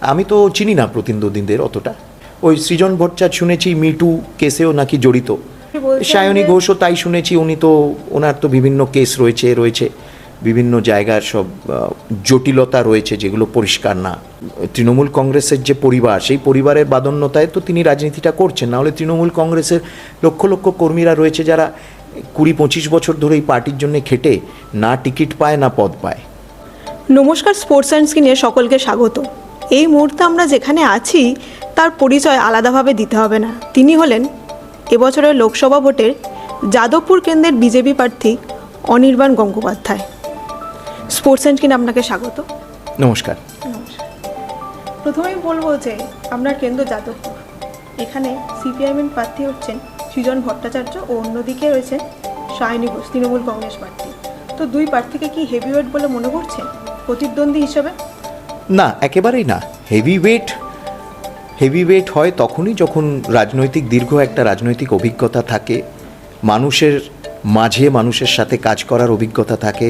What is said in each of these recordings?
আমি তো চিনি না প্রতিদ্বন্দ্বীদের অতটা। ওই সৃজন ভট্টাচার্য শুনেছি মিটু কেসেও নাকি জড়িত, সায়নী ঘোষও তাই শুনেছি, উনি তো ওনার তো বিভিন্ন কেস রয়েছে বিভিন্ন জায়গার সব জটিলতা রয়েছে যেগুলো পরিষ্কার না। তৃণমূল কংগ্রেসের যে পরিবার, সেই পরিবারের বাদন্যতায় তো তিনি রাজনীতিটা করছেন, নাহলে তৃণমূল কংগ্রেসের লক্ষ লক্ষ কর্মীরা রয়েছে যারা 20-25 বছর ধরে এই পার্টির জন্য খেটে না টিকিট পায় না পদ পায়। নমস্কার, স্পোর্টস অ্যান্ড স্ক্রিনে সকলকে স্বাগত। এই মুহূর্তে আমরা যেখানে আছি তার পরিচয় আলাদাভাবে দিতে হবে না। তিনি হলেন এবছরের লোকসভা ভোটের যাদবপুর কেন্দ্রের বিজেপি প্রার্থী অনির্বাণ গঙ্গোপাধ্যায়। স্পোর্টস অ্যান্ড স্ক্রিনে আপনাকে স্বাগত। নমস্কার। প্রথমেই বলবো যে আপনার কেন্দ্র যাদবপুর, এখানে সিপিআইএম প্রার্থী হচ্ছেন সৃজন ভট্টাচার্য ও অন্যদিকে রয়েছে সায়নী ঘোষ, তৃণমূল কংগ্রেস প্রার্থী। তো দুই প্রার্থীকে কি হেভিওয়েট বলে মনে করছেন প্রতিদ্বন্দ্বী হিসেবে? না, একেবারেই না। হেভিওয়েট হয় তখনই যখন দীর্ঘ একটা রাজনৈতিক অভিজ্ঞতা থাকে, মানুষের মাঝে মানুষের সাথে কাজ করার অভিজ্ঞতা থাকে,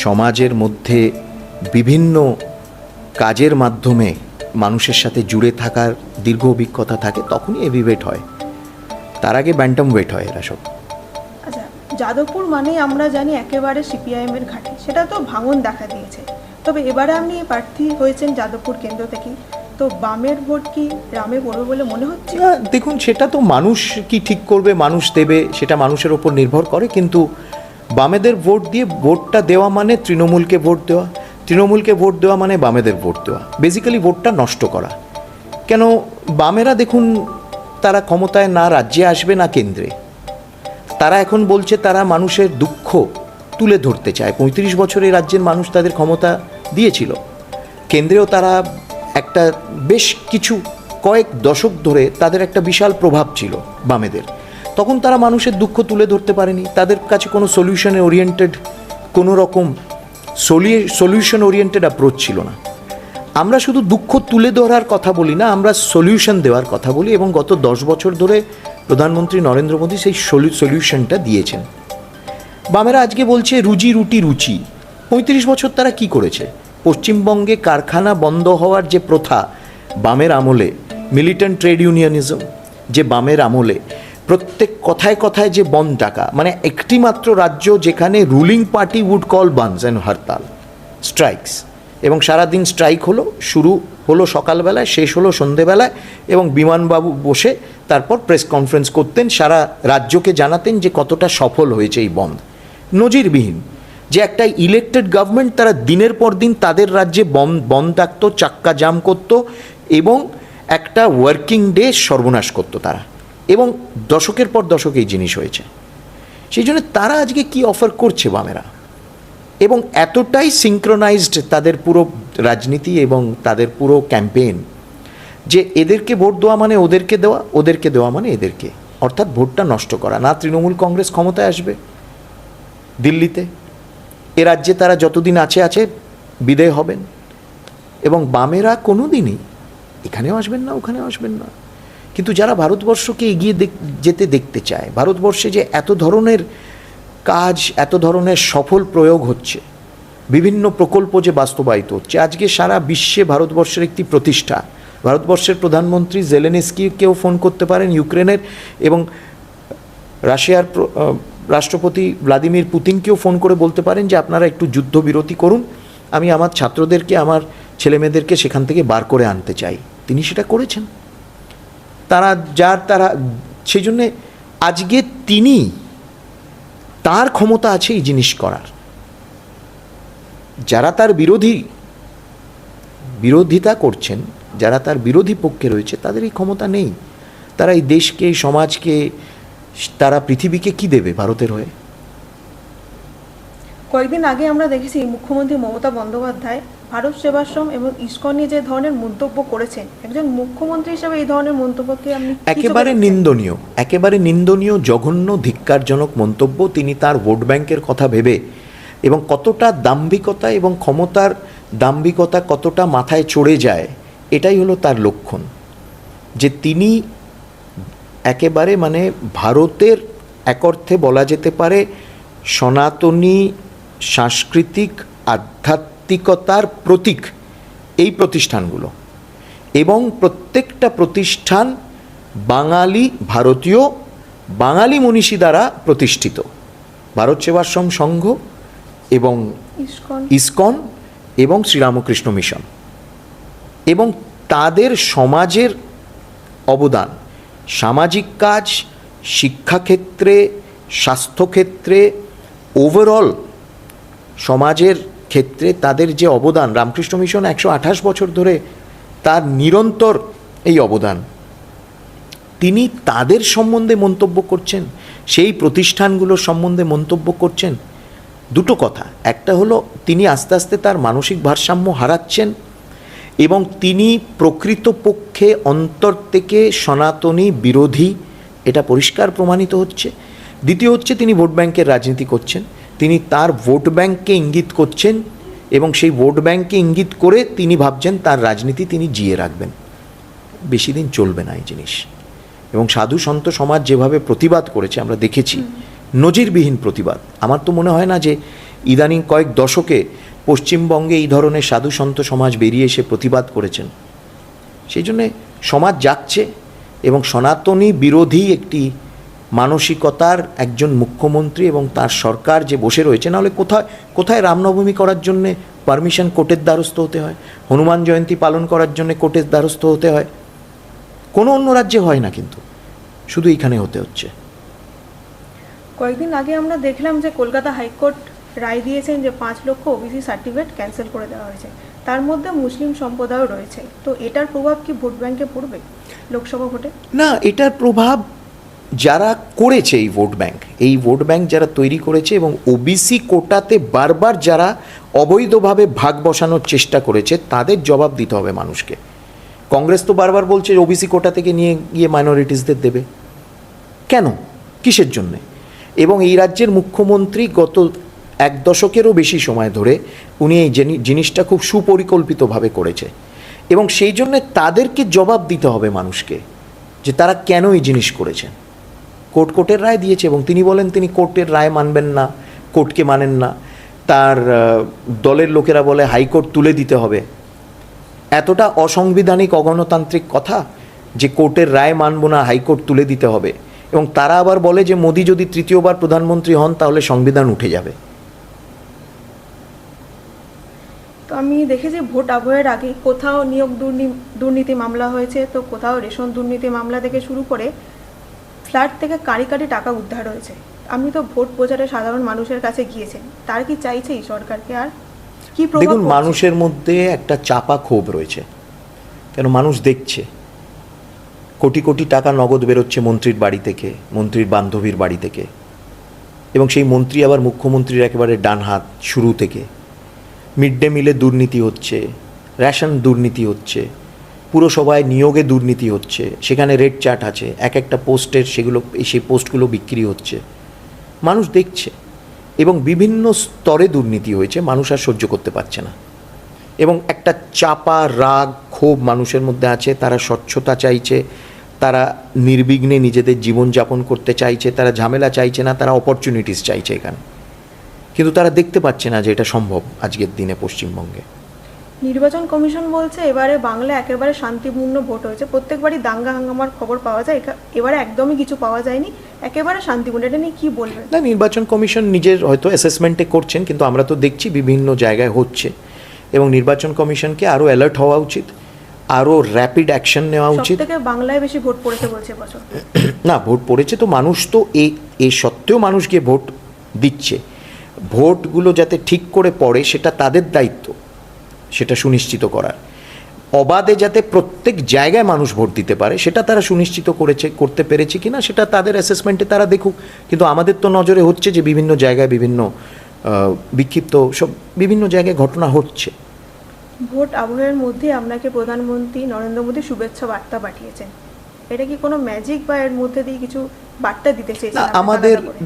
সমাজের মধ্যে বিভিন্ন কাজের মাধ্যমে মানুষের সাথে জুড়ে থাকার দীর্ঘ অভিজ্ঞতা থাকে, তখনই হেভিওয়েট হয়। তার আগে ব্যান্টাম ওয়েট হয় এরা সব। আচ্ছা, যাদবপুর মানে আমরা জানি একেবারে সিপিআইএমের ঘাঁটি, সেটা তো ভাঙন দেখা দিয়েছে। তবে এবারে আপনি প্রার্থী হয়েছেন যাদবপুর কেন্দ্র থেকেই, তো বামের ভোট কি রামে পড়বে বলে মনে হচ্ছে? দেখুন, সেটা তো মানুষ কি ঠিক করবে, মানুষ দেবে, সেটা মানুষের ওপর নির্ভর করে। কিন্তু বামেদের ভোট দিয়ে ভোটটা দেওয়া মানে তৃণমূলকে ভোট দেওয়া মানে বামেদের ভোট দেওয়া, বেসিক্যালি ভোটটা নষ্ট করা। কেন, বামেরা দেখুন, তারা ক্ষমতায় না রাজ্যে আসবে না কেন্দ্রে, তারা এখন বলছে তারা মানুষের দুঃখ তুলে ধরতে চায়। 35 বছরে রাজ্যের মানুষ তাদের ক্ষমতা দিয়েছিল, কেন্দ্রেও তারা একটা বেশ কয়েক দশক ধরে তাদের একটা বিশাল প্রভাব ছিল বামেদের। তখন তারা মানুষের দুঃখ তুলে ধরতে পারেনি, তাদের কাছে কোনো সলিউশন ওরিয়েন্টেড অ্যাপ্রোচ ছিল না। আমরা শুধু দুঃখ তুলে ধরার কথা বলি না, আমরা সলিউশন দেওয়ার কথা বলি, এবং গত 10 বছর ধরে প্রধানমন্ত্রী নরেন্দ্র মোদী সেই সলিউশনটা দিয়েছেন। বামেরা আজকে বলছে রুজি রুটি রুচি। 35 বছর তারা কি করেছে? পশ্চিমবঙ্গে কারখানা বন্ধ হওয়ার যে প্রথা বামের আমলে, মিলিটেন্ট ট্রেড ইউনিয়নিজম যে বামের আমলে, প্রত্যেক কথায় কথায় যে বন্ধ ডাকা, মানে একটি মাত্র রাজ্য যেখানে ruling party would call bandhs and hartal, strikes, এবং সারাদিন স্ট্রাইক হলো, শুরু হলো সকালবেলায়, শেষ হলো সন্ধেবেলায়, এবং বিমানবাবু বসে তারপর প্রেস কনফারেন্স করতেন, সারা রাজ্যকে জানাতেন যে কতটা সফল হয়েছে এই বন্ধ। নজিরবিহীন যে একটা ইলেক্টেড গভর্নমেন্ট তারা দিনের পর দিন তাদের রাজ্যে বন্ধ ডাকত, চাক্কা জাম করত, এবং একটা ওয়ার্কিং ডে সর্বনাশ করত তারা, এবং দশকের পর দশক এই জিনিস হয়েছে। সেই জন্য তারা আজকে কি অফার করছে বামেরা, এবং এতটাই সিঙ্ক্রোনাইজড তাদের পুরো রাজনীতি এবং তাদের পুরো ক্যাম্পেইন, যে এদেরকে ভোট দেওয়া মানে ওদেরকে দেওয়া মানে এদেরকে, অর্থাৎ ভোটটা নষ্ট করা। না তৃণমূল কংগ্রেস ক্ষমতায় আসবে দিল্লিতে, এ রাজ্যে তারা যতদিন আছে বিদায় হবেন, এবং বামেরা কোনো দিনই এখানেও আসবেন না, ওখানেও আসবেন না। কিন্তু যারা ভারতবর্ষকে এগিয়ে যেতে দেখতে চায়, ভারতবর্ষে যে এত ধরনের কাজ, এত ধরনের সফল প্রয়োগ হচ্ছে, বিভিন্ন প্রকল্প যে বাস্তবায়িত হচ্ছে, আজকে সারা বিশ্বে ভারতবর্ষের একটি প্রতিষ্ঠা। ভারতবর্ষের প্রধানমন্ত্রী জেলেনস্কিকেও ফোন করতে পারেন ইউক্রেনের, এবং রাশিয়ার রাষ্ট্রপতি ভ্লাদিমির পুতিনকেও ফোন করে বলতে পারেন যে আপনারা একটু যুদ্ধবিরতি করুন, আমি আমার ছাত্রদেরকে, আমার ছেলেমেয়েদেরকে সেখান থেকে বার করে আনতে চাই। তিনি সেটা করেছেন। তারা সেই জন্যে আজকে তার ক্ষমতা আছে এই জিনিস করার। যারা তার বিরোধিতা করছেন, যারা তার বিরোধী পক্ষে রয়েছে, তাদের এই ক্ষমতা নেই। তারা এই দেশকে, এই সমাজকে, তারা পৃথিবীকে কি দেবে ভারতের হয়ে? কয়েকদিন আগে আমরা দেখেছি মুখ্যমন্ত্রী মমতা বন্দ্যোপাধ্যায় ভারত সেবাশ্রম এবং ইসকন নিয়ে যে ধরনের মন্তব্য করেছেন, একজন মুখ্যমন্ত্রী হিসেবে এই ধরনের মন্তব্যকে আপনি একেবারে নিন্দনীয়, জঘন্য, ধিক্কারজনক মন্তব্য। তিনি তার ভোট ব্যাংকের কথা ভেবে, এবং কতটা দাম্ভিকতা এবং ক্ষমতার দাম্ভিকতা কতটা মাথায় চড়ে যায়, এটাই হলো তার লক্ষণ। যে তিনি একেবারে মানে ভারতের এক অর্থে বলা যেতে পারে সনাতনী সাংস্কৃতিক আধ্যাত্মিকতার প্রতীক এই প্রতিষ্ঠানগুলো, এবং প্রত্যেকটা প্রতিষ্ঠান বাঙালি ভারতীয় বাঙালি মনীষী দ্বারা প্রতিষ্ঠিত। ভারত সেবাশ্রম সংঘ এবং ইসকন এবং শ্রীরামকৃষ্ণ মিশন, এবং তাদের সমাজের অবদান সামাজিক কাজ, শিক্ষাক্ষেত্রে, স্বাস্থ্যক্ষেত্রে, ওভারঅল সমাজের ক্ষেত্রে তাদের যে অবদান, রামকৃষ্ণ মিশন 128 বছর ধরে তার নিরন্তর এই অবদান, তিনি তাদের সম্বন্ধে মন্তব্য করছেন, সেই প্রতিষ্ঠানগুলোর সম্বন্ধে মন্তব্য করছেন। দুটো কথা, একটা হলো তিনি আস্তে আস্তে তার মানসিক ভারসাম্য হারাচ্ছেন এবং তিনি প্রকৃতপক্ষে অন্তর থেকে সনাতনী বিরোধী, এটা পরিষ্কার প্রমাণিত হচ্ছে। দ্বিতীয় হচ্ছে তিনি ভোট ব্যাংকের রাজনীতি করছেন, তিনি তার ভোট ব্যাংককে ইঙ্গিত করছেন এবং সেই ভোট ব্যাংককে ইঙ্গিত করে তিনি ভাবছেন তার রাজনীতি তিনি জিয়ে রাখবেন। বেশি দিন চলবে না এই জিনিস। এবং সাধু সন্ত সমাজ যেভাবে প্রতিবাদ করেছে আমরা দেখেছি, নজিরবিহীন প্রতিবাদ। আমার তো মনে হয় না যে ইদানিং কয়েক দশকে পশ্চিমবঙ্গে এই ধরনের সাধু সন্ত সমাজ বেরিয়ে এসে প্রতিবাদ করেছেন। সেই জন্যে সমাজ যাচ্ছে এবং সনাতনী বিরোধী একটি মানসিকতার একজন মুখ্যমন্ত্রী এবং তার সরকার যে বসে রয়েছে, নাহলে কোথায় কোথায় রামনবমী করার জন্যে পারমিশন কোর্টের দ্বারস্থ হতে হয়, হনুমান জয়ন্তী পালন করার জন্যে কোর্টের দ্বারস্থ হতে হয়। কোনো অন্য রাজ্যে হয় না, কিন্তু শুধু এখানে হতে হচ্ছে। কয়েকদিন আগে আমরা দেখলাম যে কলকাতা হাইকোর্ট রায় দিয়েছেন যে 5 লক্ষ ওবিসি সার্টিফিকেট ক্যান্সেল করে দেওয়া হয়েছে, তার মধ্যে মুসলিম সম্প্রদায়ও রয়েছে। তো এটার প্রভাব কি ভোট ব্যাংকে পড়বে লোকসভা ভোটে? না, এটার প্রভাব যারা করেছে এই ভোট ব্যাংক যারা তৈরি করেছে এবং ওবিসি কোটাতে বারবার যারা অবৈধভাবে ভাগ বসানোর চেষ্টা করেছে, তাদের জবাব দিতে হবে মানুষকে। কংগ্রেস তো বারবার বলছে ওবিসি কোটা থেকে নিয়ে গিয়ে মাইনরিটিসদের দেবে, কেন, কিসের জন্যে? এবং এই রাজ্যের মুখ্যমন্ত্রী গত 1 দশকেরও বেশি সময় ধরে উনি এই জিনিসটা খুব সুপরিকল্পিতভাবে করেছে এবং সেই জন্যে তাদেরকে জবাব দিতে হবে মানুষকে যে তারা কেন এই জিনিস করেছেন। কোর্টের রায় দিয়েছে এবং তিনি বলেন তিনি কোর্টের রায় মানবেন না, কোর্টকে মানেন না। তার দলের লোকেরা বলে হাইকোর্ট তুলে দিতে হবে। এতটা অসাংবিধানিক অগণতান্ত্রিক কথা যে কোর্টের রায় মানব না, হাইকোর্ট তুলে দিতে হবে। এবং তারা আবার বলে যে মোদি যদি 3য়-বার প্রধানমন্ত্রী হন তাহলে সংবিধান উঠে যাবে। তো আমি দেখেছি ভোট আবহের আগে কোথাও নিয়োগ দুর্নীতি মামলা হয়েছে, তো কোথাও রেশন দুর্নীতি মামলা থেকে শুরু করে ফ্ল্যাট থেকে কারি কারি টাকা উদ্ধার হয়েছে। আপনি তো ভোট প্রচারে সাধারণ মানুষের কাছে গিয়েছেন, তার কি চাইছে এই সরকারকে? আর কি প্রভাব? দেখুন, মানুষের মধ্যে একটা চাপা ক্ষোভ রয়েছে, কেন মানুষ দেখছে কোটি কোটি টাকা নগদ বেরোচ্ছে মন্ত্রীর বাড়ি থেকে, মন্ত্রীর বান্ধবীর বাড়ি থেকে, এবং সেই মন্ত্রী আবার মুখ্যমন্ত্রীর একেবারে ডান হাত শুরু থেকে। মিড ডে মিলে দুর্নীতি হচ্ছে, রেশন দুর্নীতি হচ্ছে, পুরসভায় নিয়োগে দুর্নীতি হচ্ছে, সেখানে রেড চার্ট আছে, একটা পোস্টের সেই পোস্টগুলো বিক্রি হচ্ছে। মানুষ দেখছে এবং বিভিন্ন স্তরে দুর্নীতি হয়েছে, মানুষ আর সহ্য করতে পারছে না এবং একটা চাপা রাগ ক্ষোভ মানুষের মধ্যে আছে। তারা স্বচ্ছতা চাইছে, তারা নির্বিঘ্নে নিজেদের জীবনযাপন করতে চাইছে, তারা ঝামেলা চাইছে না, তারা অপরচুনিটিস চাইছে এখানে। কিন্তু তারা দেখতে পাচ্ছে না যে এটা সম্ভব আজকের দিনে পশ্চিমবঙ্গে। নির্বাচন কমিশন বলছে এবারে বাংলা একেবারে শান্তিপূর্ণ ভোট হয়েছে, প্রত্যেকবারই দাঙ্গা হাঙ্গামার খবর পাওয়া যায়, এবারে একদমই কিছু পাওয়া যায়নি, একেবারে শান্তিপূর্ণ। এটা নিয়ে কী বলবেন? না, নির্বাচন কমিশন নিজের হয়তো অ্যাসেসমেন্টে করছেন, কিন্তু আমরা তো দেখছি বিভিন্ন জায়গায় হচ্ছে এবং নির্বাচন কমিশনকে আরও অ্যালার্ট হওয়া উচিত, আরও র্যাপিড অ্যাকশন নেওয়া উচিত। সবথেকে বাংলায় বেশি ভোট পড়েছে বলছে বছর। না, ভোট পড়েছে তো, মানুষ তো এই সত্ত্বেও মানুষ গিয়ে ভোট দিচ্ছে। ভোটগুলো যাতে ঠিক করে পড়ে সেটা তাদের দায়িত্ব, সেটা সুনিশ্চিত করার। অবাধে যাতে প্রত্যেক জায়গায় মানুষ ভোট দিতে পারে সেটা তারা সুনিশ্চিত করতে পেরেছে কিনা সেটা তাদের অ্যাসেসমেন্টে তারা দেখুক। কিন্তু আমাদের তো নজরে হচ্ছে যে বিভিন্ন জায়গায় বিভিন্ন বিক্ষিপ্ত সব বিভিন্ন জায়গায় ঘটনা হচ্ছে। ভোট আবহের মধ্যে আপনাকে প্রধানমন্ত্রী নরেন্দ্র মোদী শুভেচ্ছা বার্তা পাঠিয়েছেন, এটা কি কোনো ম্যাজিক বা এর মধ্যে দিয়ে কিছু বার্তা দিতে চেয়েছেন?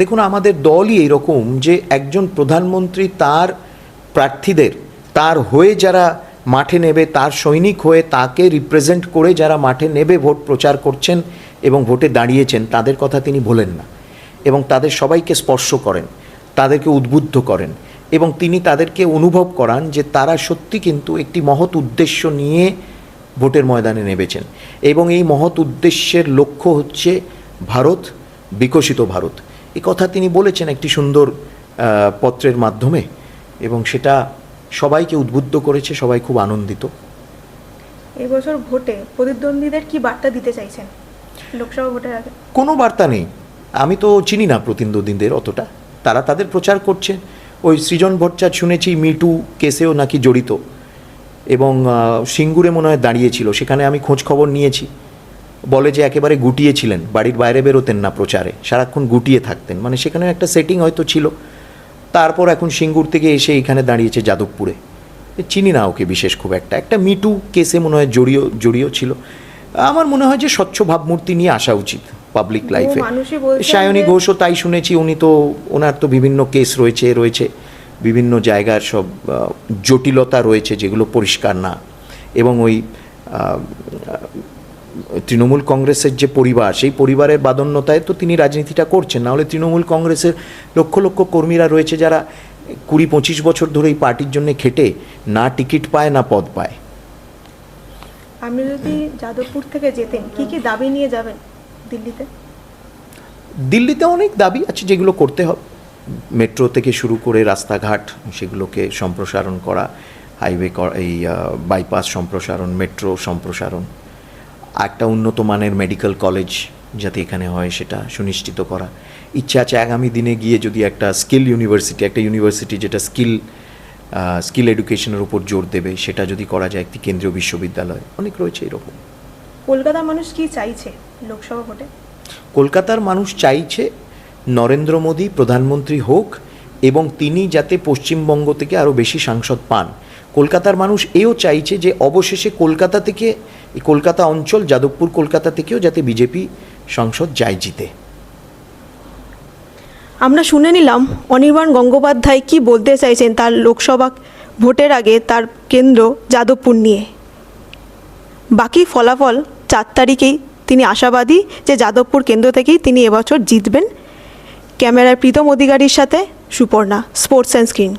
দেখুন, আমাদের দলই এইরকম যে একজন প্রধানমন্ত্রী তার প্রার্থীদের, তার হয়ে যারা মাঠে নেবে, তার সৈনিক হয়ে তাকে রিপ্রেজেন্ট করে যারা মাঠে নেবে ভোট প্রচার করছেন এবং ভোটে দাঁড়িয়েছেন, তাদের কথা তিনি ভোলেন না এবং তাদের সবাইকে স্পর্শ করেন, তাদেরকে উদ্বুদ্ধ করেন এবং তিনি তাদেরকে অনুভব করান যে তারা সত্যি কিন্তু একটি মহৎ উদ্দেশ্য নিয়ে ভোটের ময়দানে নেমেছেন এবং এই মহৎ উদ্দেশ্যের লক্ষ্য হচ্ছে ভারত, বিকশিত ভারত। এই কথা তিনি বলেছেন একটি সুন্দর পত্রের মাধ্যমে এবং সেটা সবাইকে উদ্বুদ্ধ করেছে, সবাই খুব আনন্দিত। এবছর ভোটে প্রতিদ্বন্দ্বীদের কি বার্তা দিতে চাইছেন লোকসভা ভোটের আগে? কোনো বার্তা নেই, আমি তো চিনি না প্রতিদ্বন্দ্বীদের অতটা, তারা তাদের প্রচার করছে। ওই সৃজন ভট্টাচার্য শুনেছি মিটু কেসেও নাকি জড়িত এবং সিঙ্গুরে মনে হয় দাঁড়িয়েছিল, সেখানে আমি খোঁজ খবর নিয়েছি, বলে যে একেবারে গুটিয়েছিলেন, বাড়ির বাইরে বেরোতেন না প্রচারে, সারাক্ষণ গুটিয়ে থাকতেন, মানে সেখানে একটা সেটিং হয়তো ছিল। তারপর এখন সিঙ্গুর থেকে এসে এখানে দাঁড়িয়েছে যাদবপুরে, চিনি না ওকে বিশেষ খুব একটা মিটু কেসে মনে হয় জড়িয়ে ছিল। আমার মনে হয় যে স্বচ্ছ ভাবমূর্তি নিয়ে আসা উচিত পাবলিক লাইফে। সায়নী ঘোষও তাই শুনেছি, উনি তো ওনার তো বিভিন্ন কেস রয়েছে বিভিন্ন জায়গার সব জটিলতা রয়েছে যেগুলো পরিষ্কার না, এবং ওই তৃণমূল কংগ্রেসের যে পরিবার, সেই পরিবারের বাদন্যতায় তো তিনি রাজনীতিটা করছেন, নাহলে তৃণমূল কংগ্রেসের লক্ষ লক্ষ কর্মীরা রয়েছে যারা 20-25 বছর ধরে এই পার্টির জন্য খেটে না টিকিট পায় না পদ পায়। আপনি যদি যাদবপুর থেকে যেতেন কি কি দাবি নিয়ে যাবেন দিল্লিতে? দিল্লিতে অনেক দাবি আছে যেগুলো করতে হবে, মেট্রো থেকে শুরু করে রাস্তাঘাট সেগুলোকে সম্প্রসারণ করা, হাইওয়ে এই বাইপাস সম্প্রসারণ, মেট্রো সম্প্রসারণ, একটা উন্নত মানের মেডিকেল কলেজ যাতে এখানে হয় সেটা সুনিশ্চিত করা। ইচ্ছা আছে আগামী দিনে গিয়ে যদি একটা স্কিল ইউনিভার্সিটি, একটা ইউনিভার্সিটি যেটা স্কিল এডুকেশনের উপর জোর দেবে, সেটা যদি করা যায়, একটি কেন্দ্রীয় বিশ্ববিদ্যালয়, অনেক রয়েছে এরকম। কলকাতার মানুষ কি চাইছে লোকসভা ভোটে? কলকাতার মানুষ চাইছে নরেন্দ্র মোদী প্রধানমন্ত্রী হোক এবং তিনি যাতে পশ্চিমবঙ্গ থেকে আরও বেশি সাংসদ পান। কলকাতার মানুষ এও চাইছে যে অবশেষে কলকাতা থেকে, এই কলকাতা অঞ্চল যাদবপুর কলকাতা থেকেও যাতে বিজেপি সংসদ যায় জিতে। আমরা শুনে নিলাম অনির্বাণ গঙ্গোপাধ্যায় কি বলতে চাইছেন তার লোকসভা ভোটের আগে তার কেন্দ্র যাদবপুর নিয়ে। বাকি ফলাফল 4 তারিখেই তিনি আশাবাদী যে যাদবপুর কেন্দ্র থেকেই তিনি এবছর জিতবেন। ক্যামেরার প্রীতম অধিকারীর সাথে সুপর্ণা, স্পোর্টস অ্যান্ড স্ক্রিন।